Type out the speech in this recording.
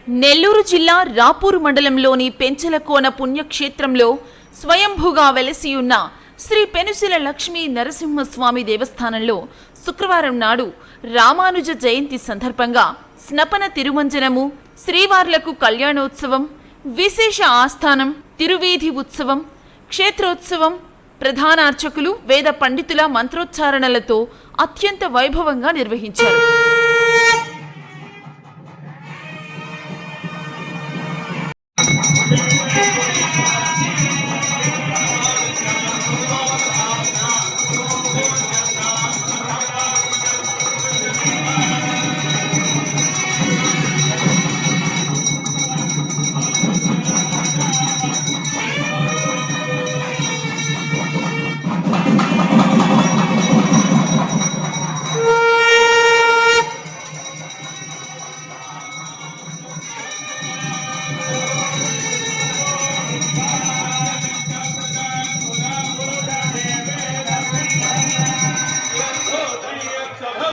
నెల్లూరు జిల్లా రాపూరు మండలంలోని పెంచలకోన పుణ్యక్షేత్రంలో స్వయంభూగా వెలసియున్న శ్రీ పెనుసిల లక్ష్మీ నరసింహస్వామి దేవస్థానంలో శుక్రవారం నాడు రామానుజ జయంతి సందర్భంగా స్నపన తిరుమంజనము, శ్రీవార్లకు కళ్యాణోత్సవం, విశేష ఆస్థానం, తిరువీధి ఉత్సవం, క్షేత్రోత్సవం, ప్రధానార్చకులు, వేద పండితుల మంత్రోచ్చారణలతో అత్యంత వైభవంగా నిర్వహించారు.